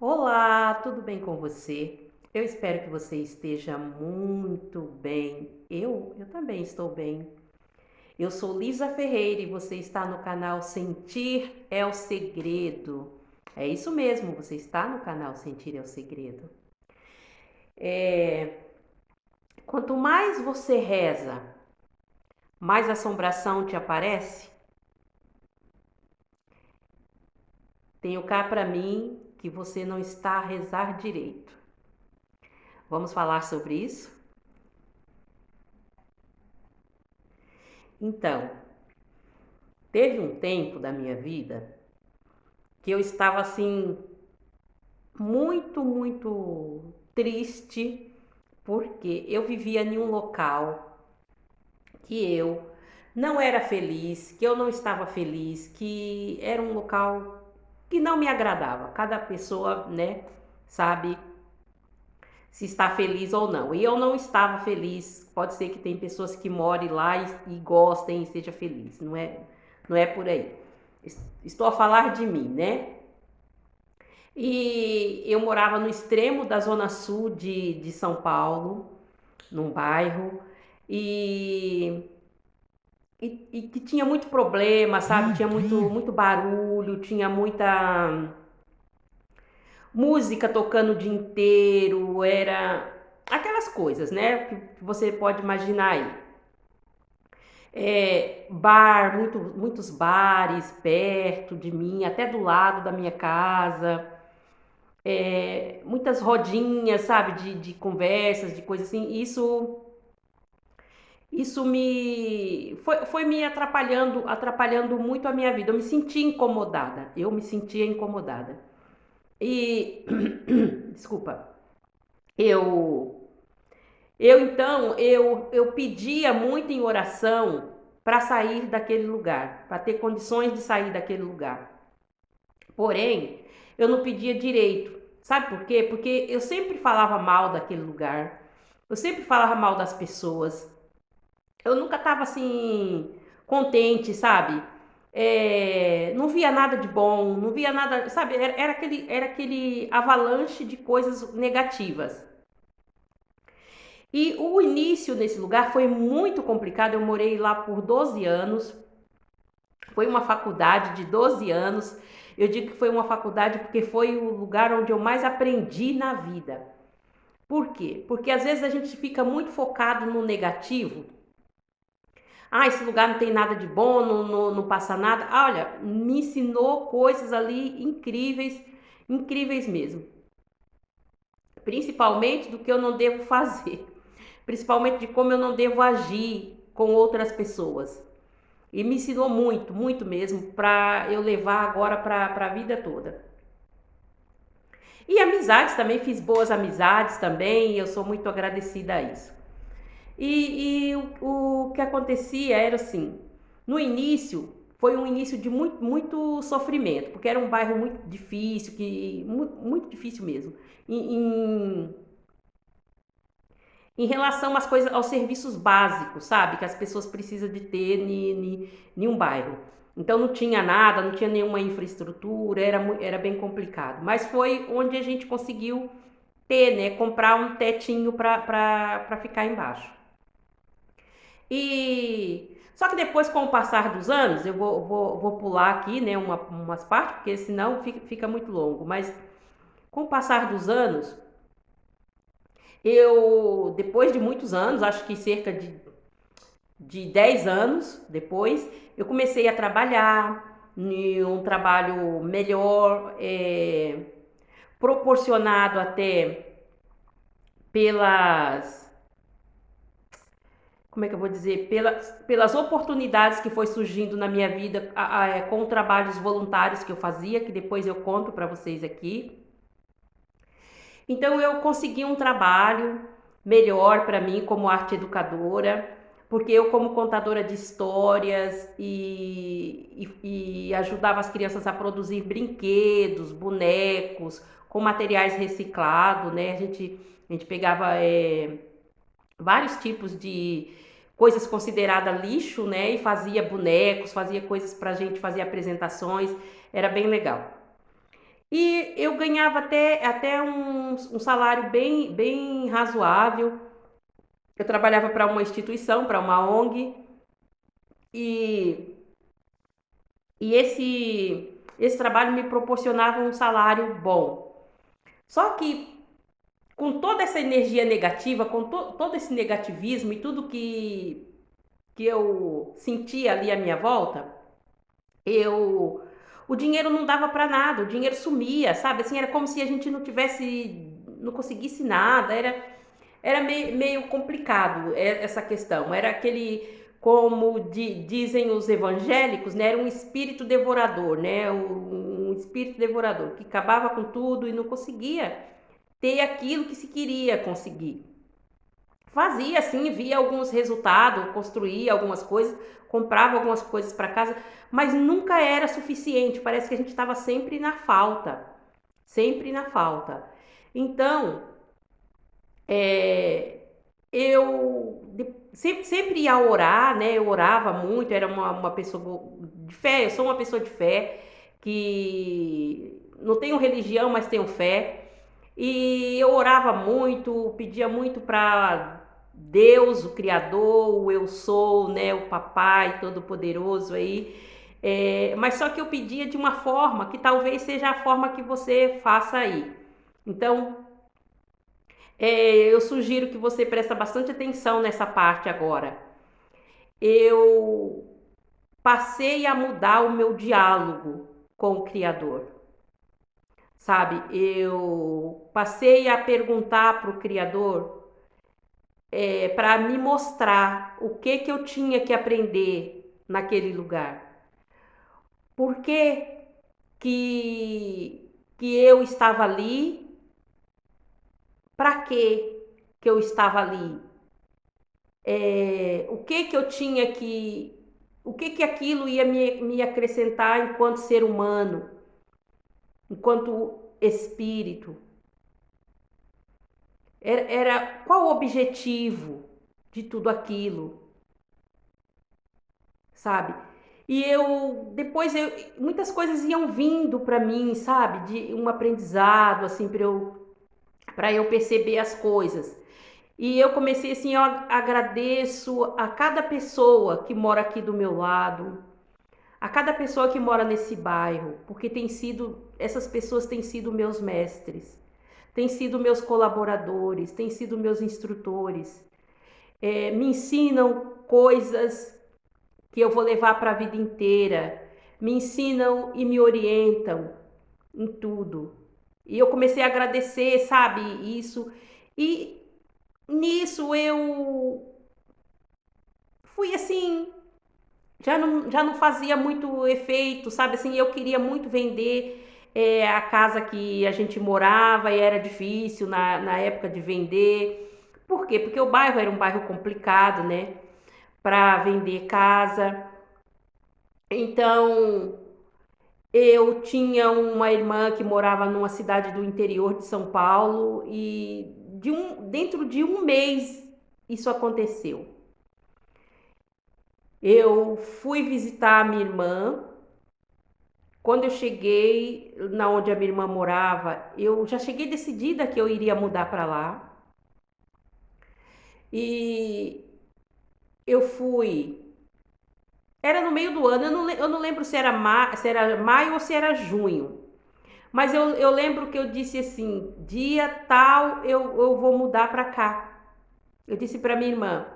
Olá, tudo bem com você? Eu espero que você esteja muito bem. Eu também estou bem. Eu sou Lisa Ferreira e você está no canal Sentir é o Segredo. É isso mesmo, você está no canal Sentir é o Segredo. É, Quanto mais você reza, mais assombração te aparece. Tenho cá para mim que você não está a rezar direito. Vamos falar sobre isso? Então, teve um tempo da minha vida que eu estava assim muito triste porque eu vivia em um local que eu não era feliz, que eu não estava feliz, que era um local que não me agradava. Cada pessoa, né, sabe se está feliz ou não. E eu não estava feliz. Pode ser que tem pessoas que morem lá e gostem e seja feliz. Não é por aí. Estou a falar de mim, né? E eu morava no extremo da zona sul de São Paulo, num bairro, e, e que tinha muito problema, sabe? Tinha muito barulho, tinha muita música tocando o dia inteiro, era aquelas coisas, né? Que você pode imaginar aí. Muitos bares perto de mim, até do lado da minha casa. Muitas rodinhas, sabe, de conversas, de coisas assim. Isso foi me atrapalhando muito a minha vida. Eu me sentia incomodada. Eu me sentia incomodada. E desculpa. Eu eu pedia muito em oração para sair daquele lugar, para ter condições de sair daquele lugar. Porém, eu não pedia direito. Sabe por quê? Porque eu sempre falava mal daquele lugar. Eu sempre falava mal das pessoas. Eu nunca estava assim contente, sabe? Não via nada de bom, não via nada, sabe? Era aquele avalanche de coisas negativas. E o início nesse lugar foi muito complicado. Eu morei lá por 12 anos. Foi uma faculdade de 12 anos. Eu digo que foi uma faculdade porque foi o lugar onde eu mais aprendi na vida. Por quê? Porque às vezes a gente fica muito focado no negativo. Ah, esse lugar não tem nada de bom, não passa nada. Ah, olha, me ensinou coisas ali incríveis, incríveis mesmo. Principalmente do que eu não devo fazer. Principalmente de como eu não devo agir com outras pessoas. E me ensinou muito mesmo, para eu levar agora para a vida toda. E amizades também, fiz boas amizades também, e eu sou muito agradecida a isso. O que acontecia era assim, no início foi um início de muito sofrimento, porque era um bairro muito difícil, muito difícil mesmo. Em, em, em relação às coisas, aos serviços básicos, sabe, que as pessoas precisam de ter em um bairro. Então não tinha nada, não tinha nenhuma infraestrutura, era bem complicado. Mas foi onde a gente conseguiu ter, né, comprar um tetinho para ficar embaixo. E só que depois, com o passar dos anos, eu vou pular aqui, né, umas partes, porque senão fica muito longo. Mas com o passar dos anos, depois de muitos anos, acho que cerca de 10 anos depois, eu comecei a trabalhar em um trabalho melhor, proporcionado até pelas, como é que eu vou dizer, pelas oportunidades que foi surgindo na minha vida com trabalhos voluntários que eu fazia, que depois eu conto para vocês aqui. Então eu consegui um trabalho melhor para mim como arte educadora, porque eu como contadora de histórias e ajudava as crianças a produzir brinquedos, bonecos com materiais reciclados, né? A gente pegava vários tipos de coisas consideradas lixo, né? E fazia bonecos, fazia coisas para a gente fazer apresentações, era bem legal. E eu ganhava até um salário bem razoável. Eu trabalhava para uma instituição, para uma ONG, e, e esse trabalho me proporcionava um salário bom. Só que com toda essa energia negativa, com todo esse negativismo e tudo que eu sentia ali à minha volta, eu o dinheiro não dava para nada, o dinheiro sumia, sabe? Assim, era como se a gente não conseguisse nada, era meio complicado essa questão. Era aquele, como dizem os evangélicos, né? Era um espírito devorador, né? Um espírito devorador que acabava com tudo e não conseguia ter aquilo que se queria conseguir. Fazia assim, via alguns resultados, construía algumas coisas, comprava algumas coisas para casa, mas nunca era suficiente. Parece que a gente estava sempre na falta, sempre na falta. Então, é, sempre ia orar, né? Eu orava muito, era uma pessoa de fé, eu sou uma pessoa de fé, que não tenho religião, mas tenho fé. E eu orava muito, pedia muito para Deus, o Criador, o Eu Sou, né? O Papai Todo-Poderoso aí. Mas só que eu pedia de uma forma que talvez seja a forma que você faça aí. Então, eu sugiro que você preste bastante atenção nessa parte agora. Eu passei a mudar o meu diálogo com o Criador, sabe? Eu passei a perguntar para o Criador para me mostrar o que eu tinha que aprender naquele lugar. Por que eu estava ali? Para que eu estava ali? O que eu tinha que... O que aquilo ia me acrescentar enquanto ser humano, enquanto espírito? Qual o objetivo de tudo aquilo, sabe? E muitas coisas iam vindo para mim, sabe? De um aprendizado, assim, para eu perceber as coisas. E eu comecei assim, eu agradeço a cada pessoa que mora aqui do meu lado, a cada pessoa que mora nesse bairro, porque essas pessoas têm sido meus mestres, têm sido meus colaboradores, têm sido meus instrutores, me ensinam coisas que eu vou levar para a vida inteira, me ensinam e me orientam em tudo. E eu comecei a agradecer, sabe, isso. E nisso eu fui assim, já não fazia muito efeito, sabe, assim, eu queria muito vender a casa que a gente morava e era difícil na época de vender. Por quê? Porque o bairro era um bairro complicado, né, para vender casa. Então, eu tinha uma irmã que morava numa cidade do interior de São Paulo e dentro de um mês isso aconteceu. Eu fui visitar a minha irmã. Quando eu cheguei na onde a minha irmã morava, eu já cheguei decidida que eu iria mudar para lá. E eu fui. Era no meio do ano, eu não lembro se era maio ou se era junho. Mas eu lembro que eu disse assim: dia tal eu vou mudar para cá. Eu disse para minha irmã.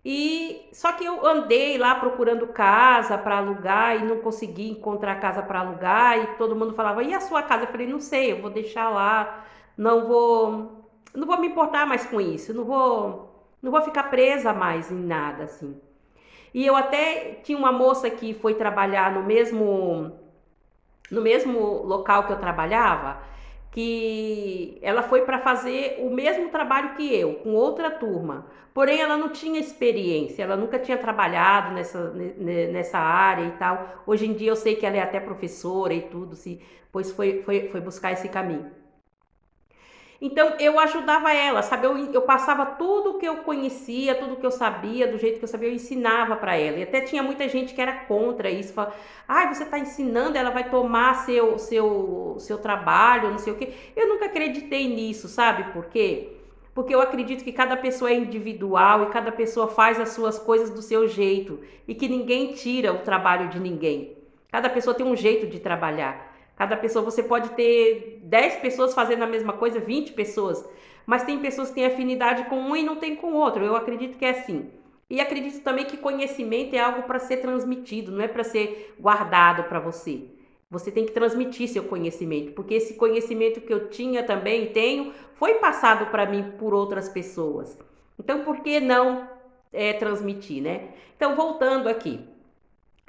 E só que eu andei lá procurando casa para alugar e não consegui encontrar casa para alugar. E todo mundo falava: e a sua casa? Eu falei: não sei, eu vou deixar lá. Não vou me importar mais com isso. Não vou ficar presa mais em nada assim. E eu até tinha uma moça que foi trabalhar no mesmo local que eu trabalhava, que ela foi para fazer o mesmo trabalho que eu, com outra turma. Porém, ela não tinha experiência, ela nunca tinha trabalhado nessa área e tal. Hoje em dia eu sei que ela é até professora e tudo, pois foi buscar esse caminho. Então eu ajudava ela, sabe? Eu passava tudo que eu conhecia, tudo que eu sabia, do jeito que eu sabia, eu ensinava para ela. E até tinha muita gente que era contra isso, falava, ai, você está ensinando, ela vai tomar seu trabalho, não sei o quê. Eu nunca acreditei nisso, sabe por quê? Porque eu acredito que cada pessoa é individual e cada pessoa faz as suas coisas do seu jeito e que ninguém tira o trabalho de ninguém. Cada pessoa tem um jeito de trabalhar. Cada pessoa, você pode ter 10 pessoas fazendo a mesma coisa, 20 pessoas, mas tem pessoas que têm afinidade com um e não tem com o outro. Eu acredito que é assim. E acredito também que conhecimento é algo para ser transmitido, não é para ser guardado para você. Você tem que transmitir seu conhecimento, porque esse conhecimento que eu tinha também e tenho foi passado para mim por outras pessoas. Então, por que não transmitir, né? Então, voltando aqui.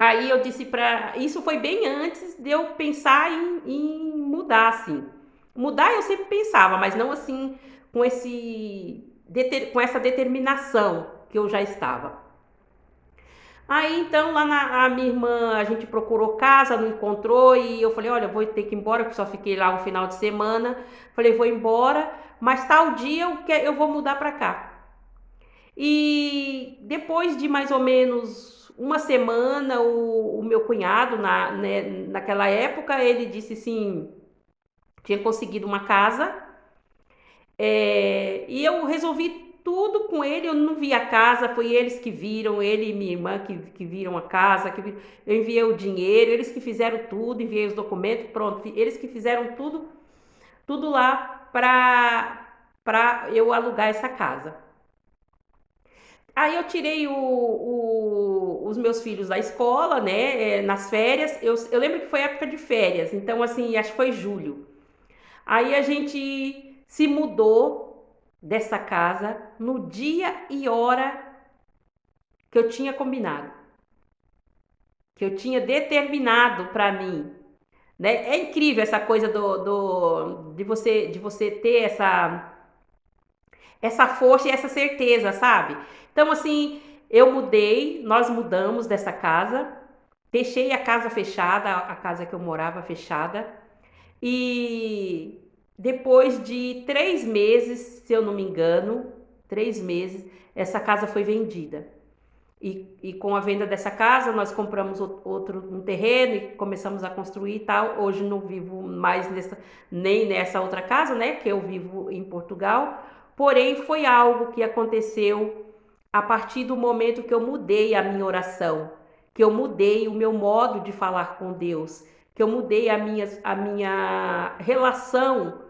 Aí eu disse para. Isso foi bem antes de eu pensar em mudar, assim. Mudar eu sempre pensava, mas não assim com com essa determinação que eu já estava. Aí então lá a minha irmã, a gente procurou casa, não encontrou e eu falei, olha, vou ter que ir embora, porque só fiquei lá um final de semana. Falei, vou embora, mas tal dia eu vou mudar para cá. E depois de mais ou menos uma semana, o meu cunhado, naquela época, ele disse assim, tinha conseguido uma casa, e eu resolvi tudo com ele, eu não vi a casa, foi eles que viram, ele e minha irmã que viram a casa, eu enviei o dinheiro, eles que fizeram tudo, enviei os documentos, pronto, eles que fizeram tudo lá para eu alugar essa casa. Aí eu tirei os meus filhos da escola, né? Nas férias. Eu lembro que foi época de férias, então assim, acho que foi julho. Aí a gente se mudou dessa casa no dia e hora que eu tinha combinado, que eu tinha determinado para mim, né? É incrível essa coisa de você ter essa força e essa certeza, sabe? Então, assim, nós mudamos dessa casa, deixei a casa fechada, a casa que eu morava fechada, e depois de 3 meses, se eu não me engano, 3 meses, essa casa foi vendida. E com a venda dessa casa, nós compramos um terreno e começamos a construir e tal. Hoje não vivo mais nem nessa outra casa, né? Que eu vivo em Portugal. Porém, foi algo que aconteceu a partir do momento que eu mudei a minha oração, que eu mudei o meu modo de falar com Deus, que eu mudei a minha relação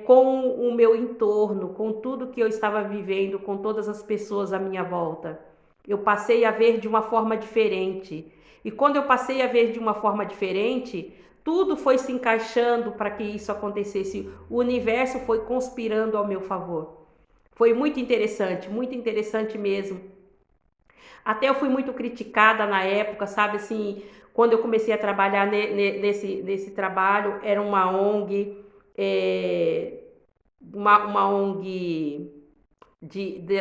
com o meu entorno, com tudo que eu estava vivendo, com todas as pessoas à minha volta. Eu passei a ver de uma forma diferente. E quando eu passei a ver de uma forma diferente, tudo foi se encaixando para que isso acontecesse. O universo foi conspirando ao meu favor. Foi muito interessante mesmo. Até eu fui muito criticada na época, sabe assim, quando eu comecei a trabalhar nesse trabalho, era uma ONG, uma ONG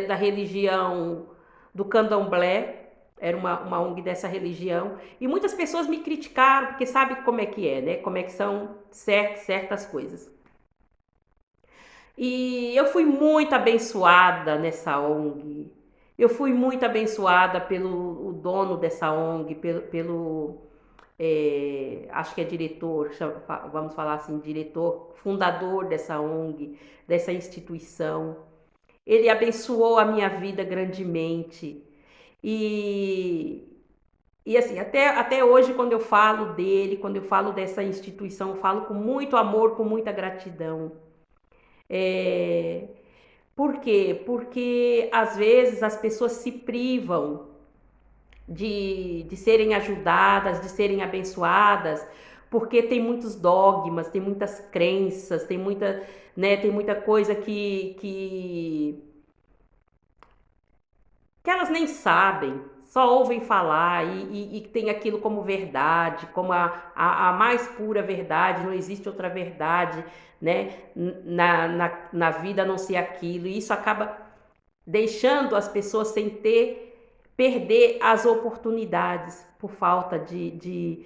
da religião do Candomblé, era uma ONG dessa religião, e muitas pessoas me criticaram, porque sabe como é que é, né? Como é que são certas coisas. E eu fui muito abençoada nessa ONG. Eu fui muito abençoada pelo o dono dessa ONG, acho que é diretor, vamos falar assim, diretor, fundador dessa ONG, dessa instituição. Ele abençoou a minha vida grandemente. E, e assim, até hoje, quando eu falo dele, quando eu falo dessa instituição, eu falo com muito amor, com muita gratidão. É, por quê? Porque às vezes as pessoas se privam de serem ajudadas, de serem abençoadas, porque tem muitos dogmas, tem muitas crenças, tem muita coisa que elas nem sabem, só ouvem falar e tem aquilo como verdade, como a mais pura verdade, não existe outra verdade, né? Na vida a não ser aquilo, e isso acaba deixando as pessoas sem perder as oportunidades por falta de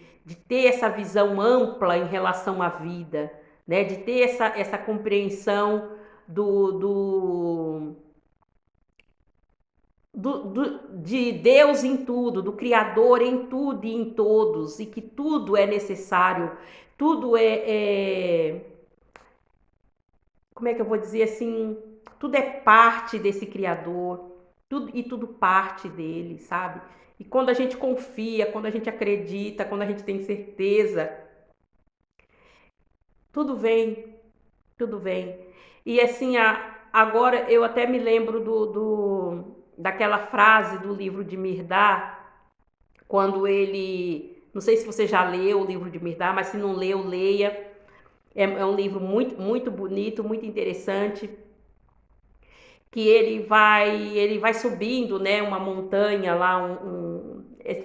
ter essa visão ampla em relação à vida, né? De ter essa compreensão do de Deus em tudo, do Criador em tudo e em todos, e que tudo é necessário, tudo como é que eu vou dizer assim, tudo é parte desse Criador, tudo parte dele, sabe? E quando a gente confia, quando a gente acredita, quando a gente tem certeza, tudo vem, tudo vem. E assim, agora eu até me lembro daquela frase do livro de Mirdá, quando ele, não sei se você já leu o livro de Mirdá, mas se não leu, leia. É um livro muito bonito, muito interessante, que ele vai subindo, né, uma montanha lá,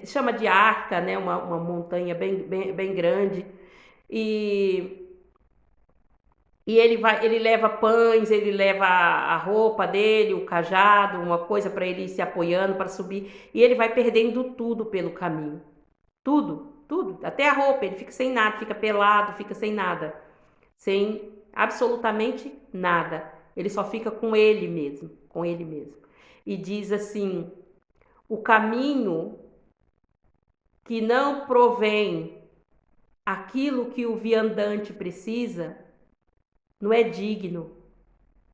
chama de Arca, né, uma montanha bem grande, e ele leva pães, ele leva a roupa dele, o cajado, uma coisa para ele ir se apoiando para subir, e ele vai perdendo tudo pelo caminho. Tudo, até a roupa, ele fica sem nada, fica pelado, fica sem nada, sem absolutamente nada. Ele só fica com ele mesmo, com ele mesmo. E diz assim: o caminho que não provém aquilo que o viandante precisa não é digno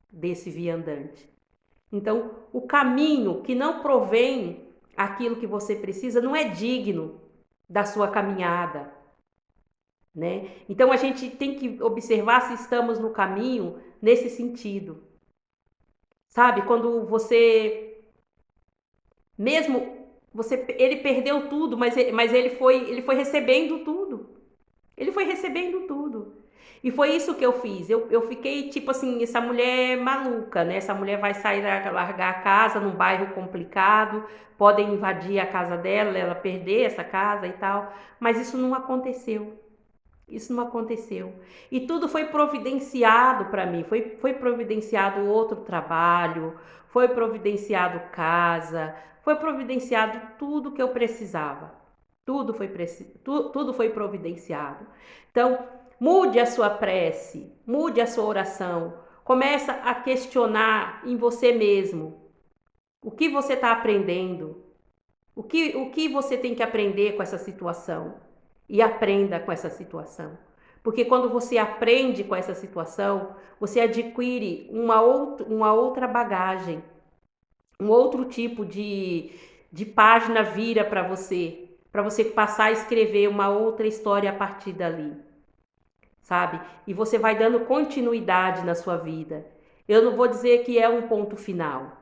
desse viandante. Então, o caminho que não provém aquilo que você precisa não é digno da sua caminhada, né? Então a gente tem que observar se estamos no caminho nesse sentido. Sabe? Quando ele perdeu tudo, mas ele foi recebendo tudo. Ele foi recebendo tudo. E foi isso que eu fiz. Eu fiquei tipo assim, essa mulher é maluca, né? Essa mulher vai sair, largar a casa num bairro complicado, podem invadir a casa dela, ela perder essa casa e tal. Mas isso não aconteceu. Isso não aconteceu. E tudo foi providenciado para mim. Foi providenciado outro trabalho, foi providenciado casa, foi providenciado tudo que eu precisava. Tudo foi providenciado. Então, mude a sua prece, mude a sua oração. Começa a questionar em você mesmo o que você está aprendendo, o que você tem que aprender com essa situação. E aprenda com essa situação. Porque quando você aprende com essa situação, você adquire uma outra bagagem, um outro tipo de página vira para você passar a escrever uma outra história a partir dali, sabe? E você vai dando continuidade na sua vida. Eu não vou dizer que é um ponto final,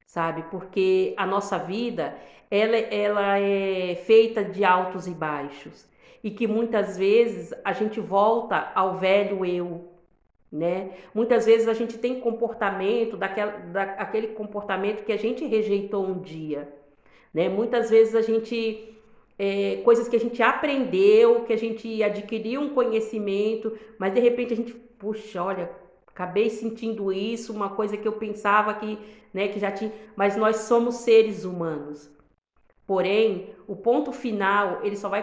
sabe? Porque a nossa vida, ela é feita de altos e baixos. E que muitas vezes a gente volta ao velho eu, né? Muitas vezes a gente tem comportamento, aquele comportamento que a gente rejeitou um dia, né? Muitas vezes a gente, coisas que a gente aprendeu, que a gente adquiriu um conhecimento, mas de repente a gente, puxa, olha, acabei sentindo isso, uma coisa que eu pensava que, né, que já tinha, mas nós somos seres humanos. Porém, o ponto final, ele só vai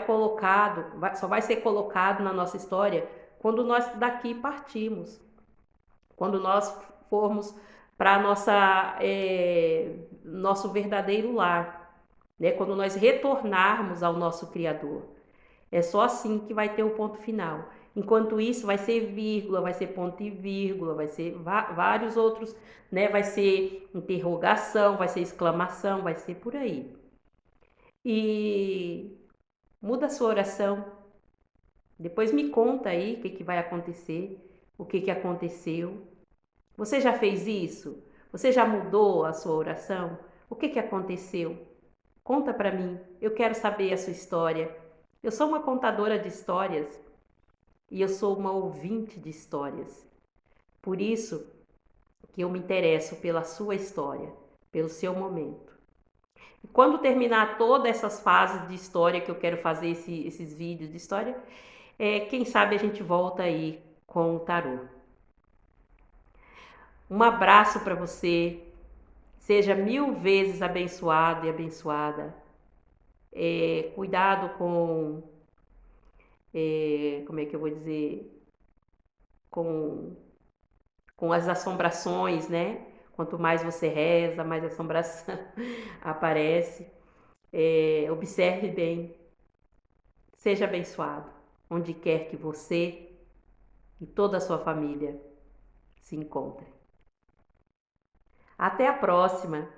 ser colocado na nossa história quando nós daqui partimos. Quando nós formos para nosso verdadeiro lar, né? Quando nós retornarmos ao nosso Criador. É só assim que vai ter o ponto final. Enquanto isso, vai ser vírgula, vai ser ponto e vírgula, vai ser vários outros, né? Vai ser interrogação, vai ser exclamação, vai ser por aí. E muda a sua oração. Depois me conta aí o que vai acontecer, o que aconteceu. Você já fez isso? Você já mudou a sua oração? O que aconteceu? Conta para mim. Eu quero saber a sua história. Eu sou uma contadora de histórias e eu sou uma ouvinte de histórias. Por isso que eu me interesso pela sua história, pelo seu momento. E quando terminar todas essas fases de história que eu quero fazer esses vídeos de história, quem sabe a gente volta aí com o tarô. Um abraço para você. Seja 1000 vezes abençoado e abençoada. Cuidado com, como é que eu vou dizer? com as assombrações, né? Quanto mais você reza, mais assombração aparece. Observe bem, seja abençoado, onde quer que você e toda a sua família se encontrem. Até a próxima!